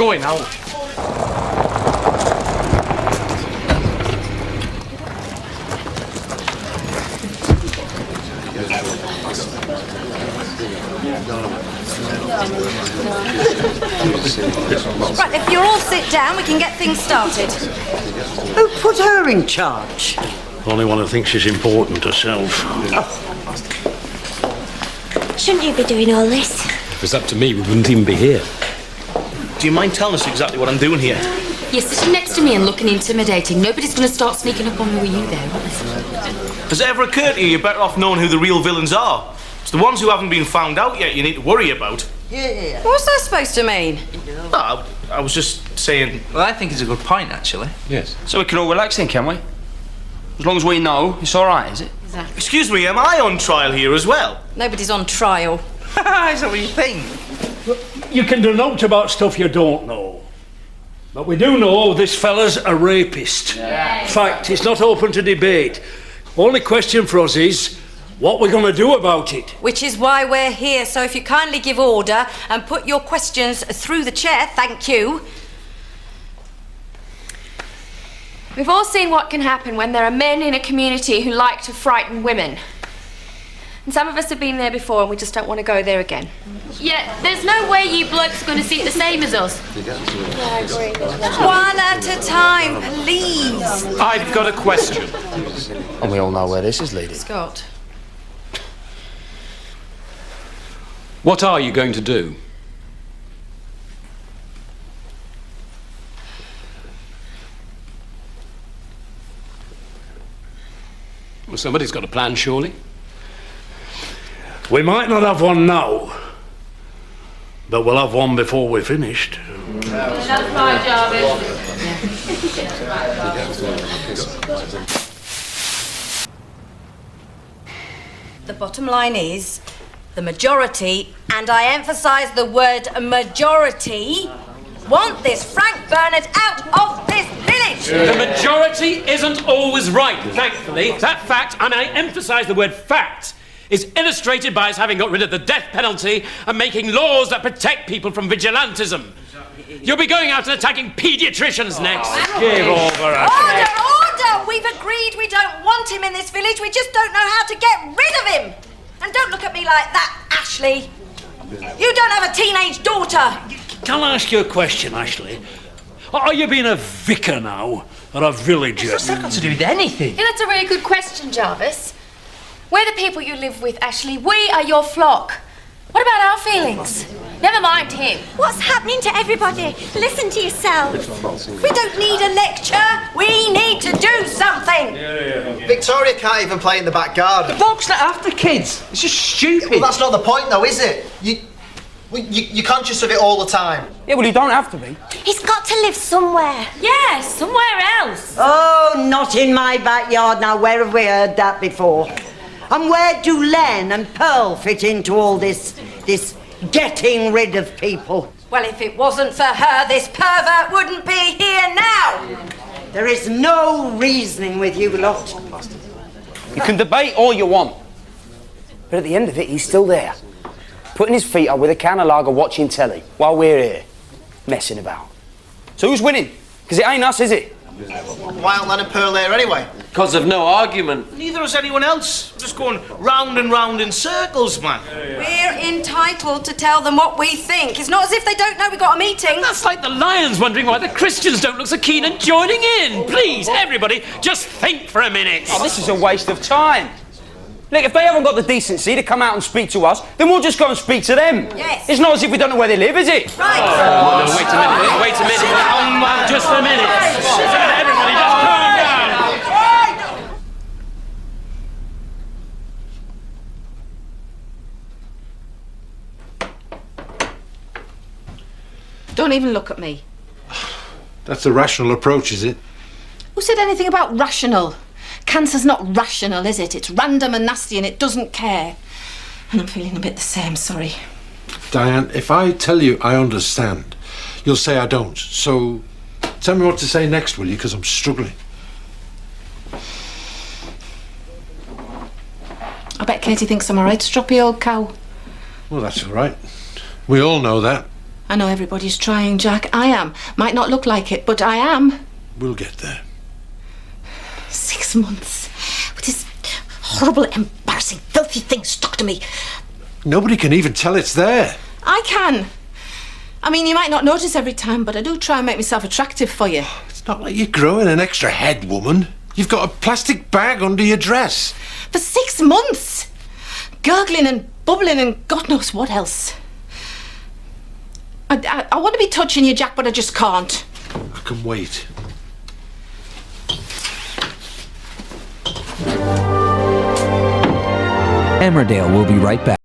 going now. Right, if you all sit down, we can get things started. Who put her in charge? Only one who thinks she's important herself. Shouldn't you be doing all this? If it was up to me, we wouldn't even be here. Do you mind telling us exactly what I'm doing here? You're sitting next to me and looking intimidating. Nobody's going to start sneaking up on me with you there, are they? Has it ever occurred to you you're better off knowing who the real villains are? It's the ones who haven't been found out yet you need to worry about. Yeah. What's that supposed to mean? No, I was just saying... Well, I think it's a good point, actually. Yes. So we can all relax then, can we? As long as we know, it's all right, is it? Exactly. Excuse me, am I on trial here as well? Nobody's on trial. Is that what you think? You can denote about stuff you don't know. But we do know this fella's a rapist. Yeah. Fact, it's not open to debate. Only question for us is, what we're going to do about it. Which is why we're here, so if you kindly give order and put your questions through the chair, thank you. We've all seen what can happen when there are men in a community who like to frighten women. And some of us have been there before and we just don't want to go there again. Yeah, there's no way you blokes are going to see it the same as us. Yeah, I agree. One at a time, please. I've got a question. And we all know where this is leading. Scott. What are you going to do? Well, somebody's got a plan, surely. We might not have one now, but we'll have one before we're finished. That's right, Jarvis. The bottom line is, the majority, and I emphasise the word majority, want this Frank Bernard out of this village! The majority isn't always right, thankfully. That fact, and I emphasise the word fact, is illustrated by us having got rid of the death penalty and making laws that protect people from vigilantism. You'll be going out and attacking paediatricians next. Give over, Order, order! We've agreed we don't want him in this village, we just don't know how to get rid of him! And don't look at me like that, Ashley. You don't have a teenage daughter. Can I ask you a question, Ashley? Are you being a vicar now, or a villager? What's that got to do with anything? Yeah, that's a really good question, Jarvis. We're the people you live with, Ashley. We are your flock. What about our feelings? Never mind him. What's happening to everybody? Listen to yourself. We don't need a lecture. We need to do something. Victoria can't even play in the back garden. Folks not after kids. It's just stupid. Well, that's not the point, though, is it? You're conscious of it all the time. Yeah, well, you don't have to be. He's got to live somewhere. Yeah, somewhere else. Oh, not in my backyard. Now, where have we heard that before? And where do Len and Pearl fit into all this getting rid of people? Well, if it wasn't for her, this pervert wouldn't be here now. There is no reasoning with you lot. You can debate all you want. But at the end of it, he's still there. Putting his feet up with a can of lager watching telly while we're here, messing about. So who's winning? Because it ain't us, is it? Why aren't Len and Pearl there anyway? Because of no argument. Neither is anyone else. We're just going round and round in circles, man. We're entitled to tell them what we think. It's not as if they don't know we got a meeting. That's like the Lions wondering why the Christians don't look so keen on joining in. Please, everybody, just think for a minute. Oh, this is a waste of time. Look, if they haven't got the decency to come out and speak to us, then we'll just go and speak to them. Yes. It's not as if we don't know where they live, is it? Right. No, wait a minute, wait a minute. Just a minute. Everybody, just calm down. Don't even look at me. That's a rational approach, is it? Who said anything about rational? Cancer's not rational, is it? It's random and nasty and it doesn't care. And I'm feeling a bit the same, sorry. Diane, if I tell you I understand, you'll say I don't. So tell me what to say next, will you? Because I'm struggling. I bet Katie thinks I'm a right stroppy old cow. Well, that's all right. We all know that. I know everybody's trying, Jack. I am. Might not look like it, but I am. We'll get there. 6 months. With this horrible, embarrassing, filthy thing stuck to me. Nobody can even tell it's there. I can. I mean, you might not notice every time, but I do try and make myself attractive for you. It's not like you're growing an extra head, woman. You've got a plastic bag under your dress. For 6 months. Gurgling and bubbling and God knows what else. I want to be touching you, Jack, but I just can't. I can wait. Emmerdale will be right back.